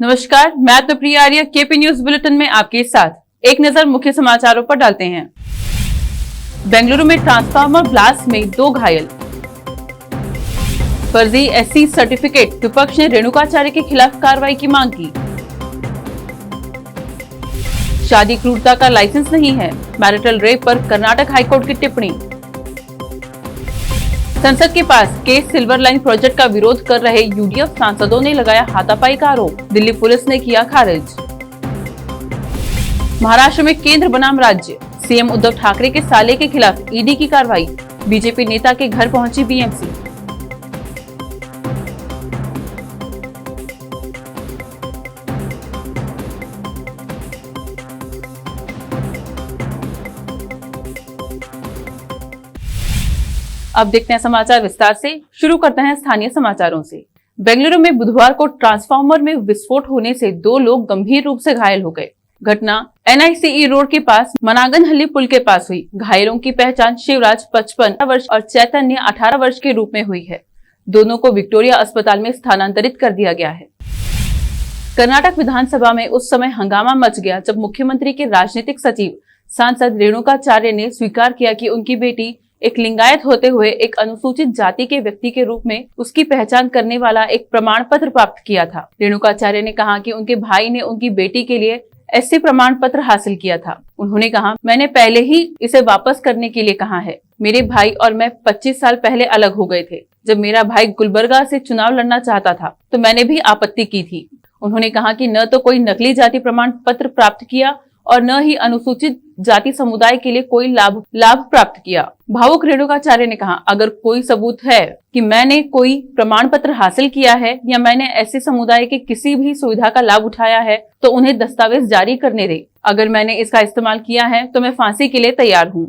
नमस्कार, मैं आत्मप्रिया आर्य KP news bulletin में आपके साथ एक नजर मुख्य समाचारों पर डालते हैं। बेंगलुरु में ट्रांसफार्मर ब्लास्ट में 2 घायल। फर्जी एससी सर्टिफिकेट, विपक्ष ने रेणुकाचार्य के खिलाफ कार्रवाई की मांग की। शादी क्रूरता का लाइसेंस नहीं है, मैरिटल रेप पर कर्नाटक हाईकोर्ट की टिप्पणी। संसद के पास केस सिल्वर लाइन प्रोजेक्ट का विरोध कर रहे यूडीएफ सांसदों ने लगाया हाथापाई का आरोप, दिल्ली पुलिस ने किया खारिज। महाराष्ट्र में केंद्र बनाम राज्य, सीएम उद्धव ठाकरे के साले के खिलाफ ईडी की कार्रवाई, बीजेपी नेता के घर पहुंची बीएमसी। अब देखते हैं समाचार विस्तार से। शुरू करते हैं स्थानीय समाचारों से। बेंगलुरु में बुधवार को ट्रांसफार्मर में विस्फोट होने से 2 लोग गंभीर रूप से घायल हो गए। घटना एनआईसीई रोड के पास मनागनहल्ली पुल के पास हुई। घायलों की पहचान शिवराज 55 वर्ष और चैतन्य 18 वर्ष के रूप में हुई है। दोनों को विक्टोरिया अस्पताल में स्थानांतरित कर दिया गया है। कर्नाटक विधानसभा में उस समय हंगामा मच गया जब मुख्यमंत्री के राजनीतिक सचिव सांसद रेणुकाचार्य ने स्वीकार किया कि उनकी बेटी एक लिंगायत होते हुए एक अनुसूचित जाति के व्यक्ति के रूप में उसकी पहचान करने वाला एक प्रमाण पत्र प्राप्त किया था। रेणुकाचार्य ने कहा कि उनके भाई ने उनकी बेटी के लिए एससी प्रमाण पत्र हासिल किया था। उन्होंने कहा, मैंने पहले ही इसे वापस करने के लिए कहा है। मेरे भाई और मैं 25 साल पहले अलग हो गए थे। जब मेरा भाई गुलबर्गा से चुनाव लड़ना चाहता था तो मैंने भी आपत्ति की थी। उन्होंने कहा कि न तो कोई नकली जाति प्रमाण पत्र प्राप्त किया और न ही अनुसूचित जाति समुदाय के लिए कोई लाभ प्राप्त किया। भावुक रेणुकाचार्य ने कहा, अगर कोई सबूत है कि मैंने कोई प्रमाण पत्र हासिल किया है या मैंने ऐसे समुदाय के किसी भी सुविधा का लाभ उठाया है तो उन्हें दस्तावेज जारी करने दे। अगर मैंने इसका इस्तेमाल किया है तो मैं फांसी के लिए तैयार हूँ।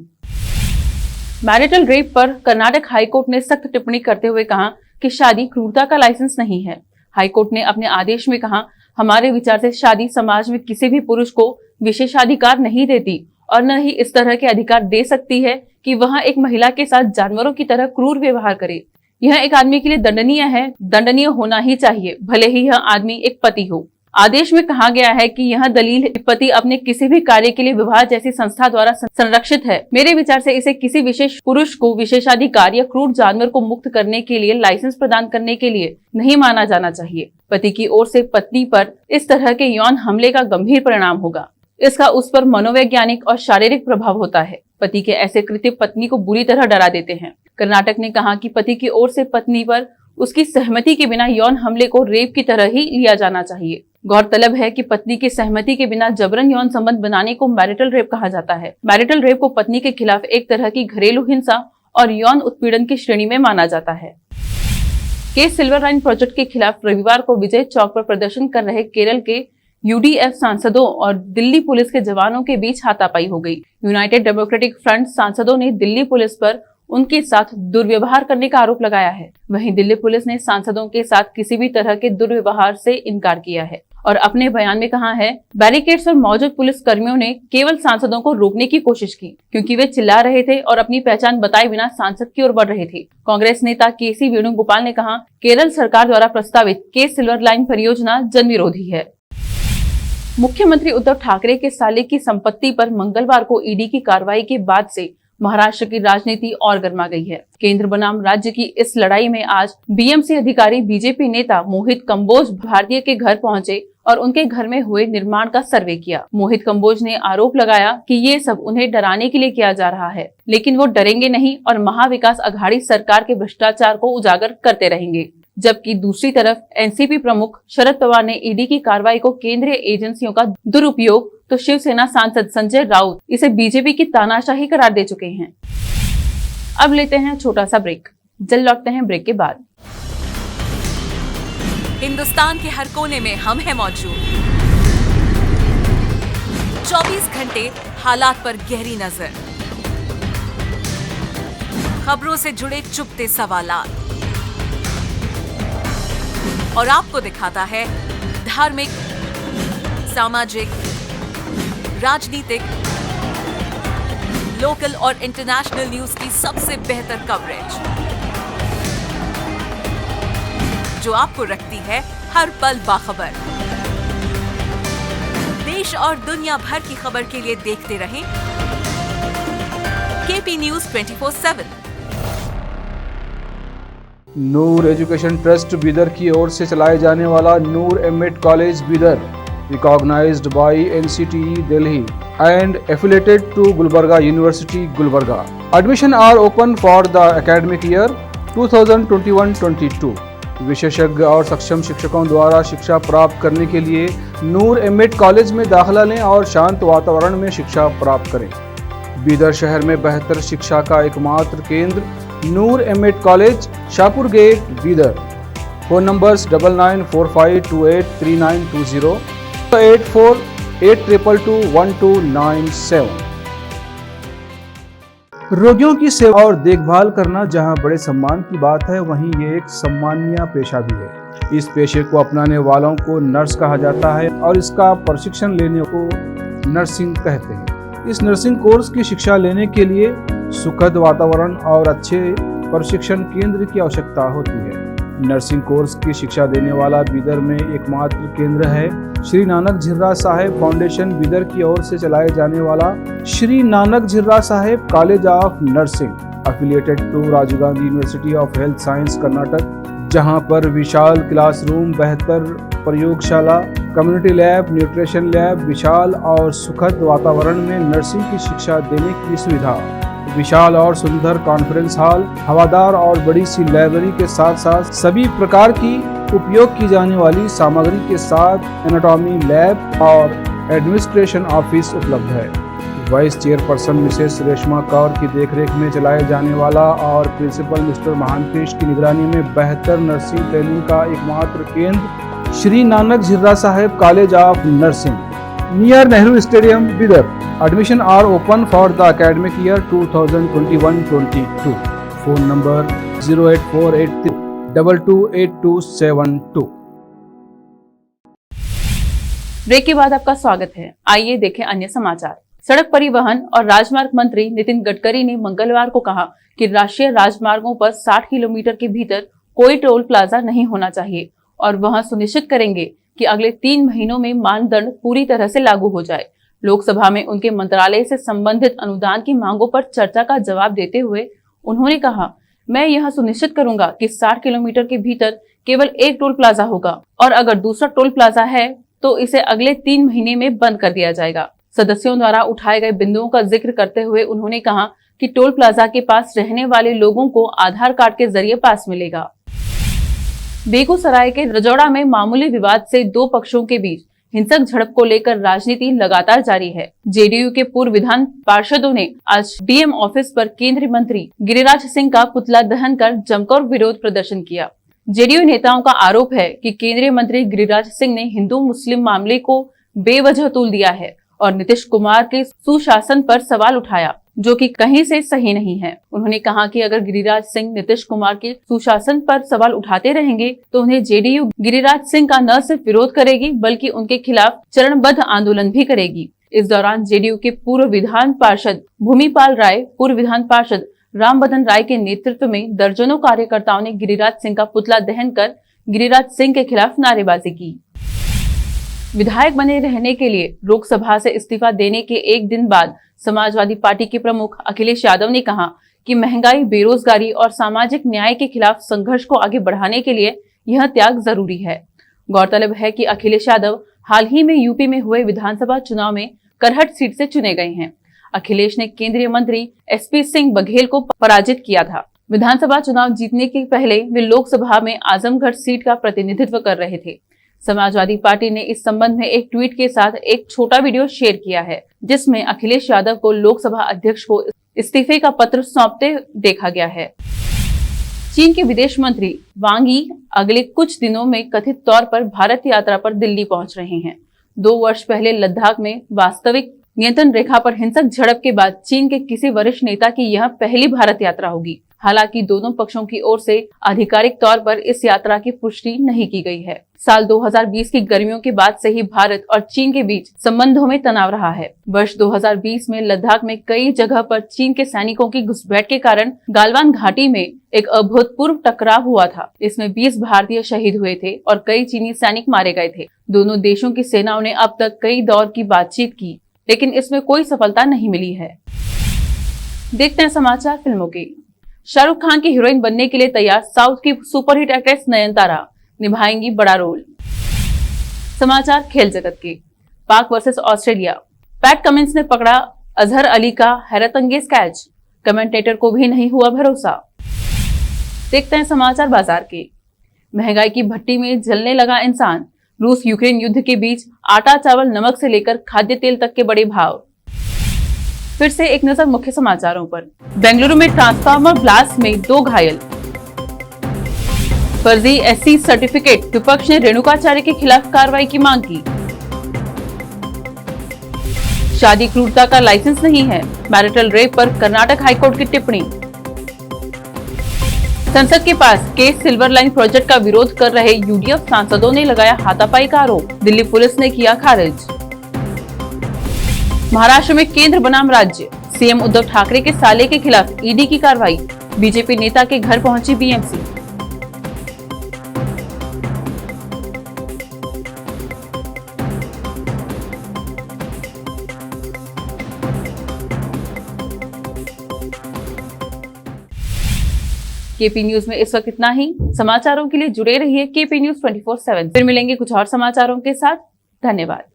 मैरिटल रेप पर कर्नाटक हाईकोर्ट ने सख्त टिप्पणी करते हुए कहा कि शादी क्रूरता का लाइसेंस नहीं है। हाईकोर्ट ने अपने आदेश में कहा, हमारे विचार से शादी समाज में किसी भी पुरुष को विशेषाधिकार नहीं देती और न ही इस तरह के अधिकार दे सकती है कि वह एक महिला के साथ जानवरों की तरह क्रूर व्यवहार करे। यह एक आदमी के लिए दंडनीय है, दंडनीय होना ही चाहिए, भले ही यह आदमी एक पति हो। आदेश में कहा गया है कि यह दलील पति अपने किसी भी कार्य के लिए विवाह जैसी संस्था द्वारा संरक्षित है। मेरे विचार से इसे किसी विशेष पुरुष को विशेषाधिकार या क्रूर जानवर को मुक्त करने के लिए लाइसेंस प्रदान करने के लिए नहीं माना जाना चाहिए। पति की ओर से पत्नी पर इस तरह के यौन हमले का गंभीर परिणाम होगा। इसका उस पर मनोवैज्ञानिक और शारीरिक प्रभाव होता है। पति के ऐसे कृत्य पत्नी को बुरी तरह डरा देते हैं। कर्नाटक ने कहा कि पति की ओर से पत्नी पर उसकी सहमति के बिना यौन हमले को रेप की तरह ही लिया जाना चाहिए। गौरतलब है कि पत्नी की सहमति के बिना जबरन यौन संबंध बनाने को मैरिटल रेप कहा जाता है। मैरिटल रेप को पत्नी के खिलाफ एक तरह की घरेलू हिंसा और यौन उत्पीड़न की श्रेणी में माना जाता है। केस सिल्वर लाइन प्रोजेक्ट के खिलाफ रविवार को विजय चौक पर प्रदर्शन कर रहे केरल के यूडीएफ सांसदों और दिल्ली पुलिस के जवानों के बीच हाथापाई हो गई। यूनाइटेड डेमोक्रेटिक फ्रंट सांसदों ने दिल्ली पुलिस पर उनके साथ दुर्व्यवहार करने का आरोप लगाया है। वहीं दिल्ली पुलिस ने सांसदों के साथ किसी भी तरह के दुर्व्यवहार से इनकार किया है और अपने बयान में कहा है, बैरिकेड्स पर मौजूद पुलिस कर्मियों ने केवल सांसदों को रोकने की कोशिश की क्योंकि वे चिल्ला रहे थे और अपनी पहचान बताए बिना सांसद की ओर बढ़ रहे थे। कांग्रेस नेता केसी वेणुगोपाल ने कहा, केरल सरकार द्वारा प्रस्तावित केस सिल्वर लाइन परियोजना जन विरोधी है। मुख्यमंत्री उद्धव ठाकरे के साले की संपत्ति पर मंगलवार को ईडी की कार्रवाई के बाद से महाराष्ट्र की राजनीति और गर्मा गई है। केंद्र बनाम राज्य की इस लड़ाई में आज बीएमसी अधिकारी बीजेपी नेता मोहित कंबोज भारतीय के घर पहुंचे और उनके घर में हुए निर्माण का सर्वे किया। मोहित कंबोज ने आरोप लगाया कि ये सब उन्हें डराने के लिए किया जा रहा है, लेकिन वो डरेंगे नहीं और महाविकास अघाड़ी सरकार के भ्रष्टाचार को उजागर करते रहेंगे। जबकि दूसरी तरफ एनसीपी प्रमुख शरद पवार ने ईडी की कार्रवाई को केंद्रीय एजेंसियों का दुरुपयोग तो शिवसेना सांसद संजय राउत इसे बीजेपी की तानाशाही करार दे चुके हैं। अब लेते हैं छोटा सा ब्रेक, जल्द लौटते हैं ब्रेक के बाद। हिंदुस्तान के हर कोने में हम हैं मौजूद। 24 घंटे हालात पर गहरी नजर, खबरों से जुड़े चुपते सवालात और आपको दिखाता है धार्मिक, सामाजिक, राजनीतिक, लोकल और इंटरनेशनल न्यूज की सबसे बेहतर कवरेज जो आपको रखती है हर पल बाखबर। देश और दुनिया भर की खबर के लिए देखते रहें KP News 24/7। Noor Education Trust Bidar की ओर से चलाए जाने वाला Noor M Ed College Bidar, recognised by NCTE Delhi and affiliated to Gulbarga University, Gulbarga. Admission are open for the academic year 2021-22. विशेषज्ञ और सक्षम शिक्षकों द्वारा शिक्षा प्राप्त करने के लिए नूर एमएड कॉलेज में दाखिला लें और शांत वातावरण में शिक्षा प्राप्त करें। बीदर शहर में बेहतर शिक्षा का एकमात्र केंद्र Noor M Ed College, Shahpur Gate, Bidar. Phone numbers 9945283920, 8482221297। रोगियों की सेवा और देखभाल करना जहां बड़े सम्मान की बात है, वहीं ये एक सम्माननीय पेशा भी है। इस पेशे को अपनाने वालों को नर्स कहा जाता है और इसका प्रशिक्षण लेने को नर्सिंग कहते हैं। इस नर्सिंग कोर्स की शिक्षा लेने के लिए सुखद वातावरण और अच्छे प्रशिक्षण केंद्र की आवश्यकता होती है। नर्सिंग कोर्स की शिक्षा देने वाला बीदर में एकमात्र केंद्र है श्री नानक झिर्रा साहेब फाउंडेशन बीदर की ओर से चलाए जाने वाला Shri Nanak Jhirra Saheb College of Nursing, affiliated to Rajiv Gandhi University of Health Science Karnataka, जहां पर विशाल क्लासरूम, बेहतर प्रयोगशाला, कम्युनिटी लैब, न्यूट्रिशन लैब, विशाल और सुखद वातावरण में नर्सिंग की शिक्षा देने की सुविधा, विशाल और सुंदर कॉन्फ्रेंस हॉल, हवादार और बड़ी सी लाइब्रेरी के साथ साथ सभी प्रकार की उपयोग की जाने वाली सामग्री के साथ एनाटॉमी लैब और एडमिनिस्ट्रेशन ऑफिस उपलब्ध है। Vice chairperson Mrs Reshma Kaur की देखरेख में चलाए जाने वाला और प्रिंसिपल मिस्टर महांतेश की निगरानी में बेहतर नर्सिंग ट्रेनिंग का एकमात्र केंद्र Shri Nanak Jhirra Saheb College of Nursing, near Nehru Stadium, Bidar. Admission are open for the academic year 2021-22. Phone number 08483228272। Break के बाद आपका स्वागत है। आइए देखें अन्य समाचार। सड़क परिवहन और राजमार्ग मंत्री नितिन गडकरी ने मंगलवार को कहा कि राष्ट्रीय राजमार्गों पर 60 किलोमीटर के भीतर कोई टोल प्लाजा नहीं होना चाहिए और वह सुनिश्चित करेंगे कि अगले 3 महीनों में मानदंड पूरी तरह से लागू हो जाए। लोकसभा में उनके मंत्रालय से संबंधित अनुदान की मांगों पर चर्चा का जवाब देते हुए उन्होंने कहा, मैं यह सुनिश्चित करूंगा कि 60 किलोमीटर के भीतर केवल एक टोल प्लाजा होगा और अगर दूसरा टोल प्लाजा है तो इसे अगले 3 महीने में बंद कर दिया जाएगा। सदस्यों द्वारा उठाए गए बिंदुओं का जिक्र करते हुए उन्होंने कहा कि टोल प्लाजा के पास रहने वाले लोगों को आधार कार्ड के जरिए पास मिलेगा। बेगूसराय के रजौड़ा में मामूली विवाद से 2 पक्षों के बीच हिंसक झड़प को लेकर राजनीति लगातार जारी है। जेडीयू के पूर्व विधान पार्षदों ने आज डीएम ऑफिस पर केंद्रीय मंत्री गिरिराज सिंह का पुतला दहन कर जमकर विरोध प्रदर्शन किया। जेडीयू नेताओं का आरोप है कि केंद्रीय मंत्री गिरिराज सिंह ने हिंदू मुस्लिम मामले को बेवजह तूल दिया है और नीतीश कुमार के सुशासन पर सवाल उठाया, जो कि कहीं से सही नहीं है। उन्होंने कहा कि अगर गिरिराज सिंह नीतीश कुमार के सुशासन पर सवाल उठाते रहेंगे तो उन्हें जेडीयू गिरिराज सिंह का न सिर्फ विरोध करेगी बल्कि उनके खिलाफ चरणबद्ध आंदोलन भी करेगी। इस दौरान जेडीयू के पूर्व विधान पार्षद भूमिपाल राय, पूर्व विधान पार्षद रामबदन राय के नेतृत्व में दर्जनों कार्यकर्ताओं ने गिरिराज सिंह का पुतला दहन कर गिरिराज सिंह के खिलाफ नारेबाजी की। विधायक बने रहने के लिए लोकसभा से इस्तीफा देने के एक दिन बाद समाजवादी पार्टी के प्रमुख अखिलेश यादव ने कहा कि महंगाई, बेरोजगारी और सामाजिक न्याय के खिलाफ संघर्ष को आगे बढ़ाने के लिए यह त्याग जरूरी है। गौरतलब है कि अखिलेश यादव हाल ही में यूपी में हुए विधानसभा चुनाव में करहट सीट से चुने गए हैं। अखिलेश ने केंद्रीय मंत्री एसपी सिंह बघेल को पराजित किया था। विधानसभा चुनाव जीतने के पहले वे लोकसभा में आजमगढ़ सीट का प्रतिनिधित्व कर रहे थे। समाजवादी पार्टी ने इस संबंध में एक ट्वीट के साथ एक छोटा वीडियो शेयर किया है, जिसमें अखिलेश यादव को लोकसभा अध्यक्ष को इस्तीफे का पत्र सौंपते देखा गया है। चीन के विदेश मंत्री वांग यी अगले कुछ दिनों में कथित तौर पर भारत यात्रा पर दिल्ली पहुंच रहे हैं। 2 वर्ष पहले लद्दाख में वास्तविक नियंत्रण रेखा पर हिंसक झड़प के बाद चीन के किसी वरिष्ठ नेता की यह पहली भारत यात्रा होगी। हालांकि दोनों पक्षों की ओर से आधिकारिक तौर पर इस यात्रा की पुष्टि नहीं की गई है। साल 2020 की गर्मियों के बाद से ही भारत और चीन के बीच संबंधों में तनाव रहा है। वर्ष 2020 में लद्दाख में कई जगह पर चीन के सैनिकों की घुसपैठ के कारण गालवान घाटी में एक अभूतपूर्व टकराव हुआ था। इसमें 20 भारतीय शहीद हुए थे और कई चीनी सैनिक मारे गए थे। दोनों देशों की सेनाओं ने अब तक कई दौर की बातचीत की, लेकिन इसमें कोई सफलता नहीं मिली है। देखते हैं समाचार फिल्मों के। शाहरुख खान की हीरोइन बनने के लिए तैयार साउथ की सुपरहिट एक्ट्रेस नयनतारा निभाएंगी बड़ा रोल। समाचार खेल जगत के। पाक वर्सेस ऑस्ट्रेलिया। पैट कमिंस ने पकड़ा अजहर अली का हैरतअंगेज कैच, कमेंटेटर को भी नहीं हुआ भरोसा। देखते हैं समाचार बाजार के। महंगाई की भट्टी में जलने लगा इंसान। रूस यूक्रेन युद्ध के बीच आटा, चावल, नमक से लेकर खाद्य तेल तक के बड़े भाव। फिर से एक नजर मुख्य समाचारों पर। बेंगलुरु में ट्रांसफार्मर ब्लास्ट में 2 घायल। फर्जी एससी सर्टिफिकेट, विपक्ष ने रेणुकाचार्य के खिलाफ कार्रवाई की मांग की। शादी क्रूरता का लाइसेंस नहीं है, मैरिटल रेप पर कर्नाटक हाईकोर्ट की टिप्पणी। संसद के पास केस सिल्वर लाइन प्रोजेक्ट का विरोध कर रहे यूडीएफ सांसदों ने लगाया हाथापाई का आरोप, दिल्ली पुलिस ने किया खारिज। महाराष्ट्र में केंद्र बनाम राज्य, सीएम उद्धव ठाकरे के साले के खिलाफ ईडी की कार्रवाई, बीजेपी नेता के घर पहुंची बीएमसी। केपी न्यूज में इस वक्त इतना ही। समाचारों के लिए जुड़े रहिए केपी न्यूज 24/7। फिर मिलेंगे कुछ और समाचारों के साथ। धन्यवाद।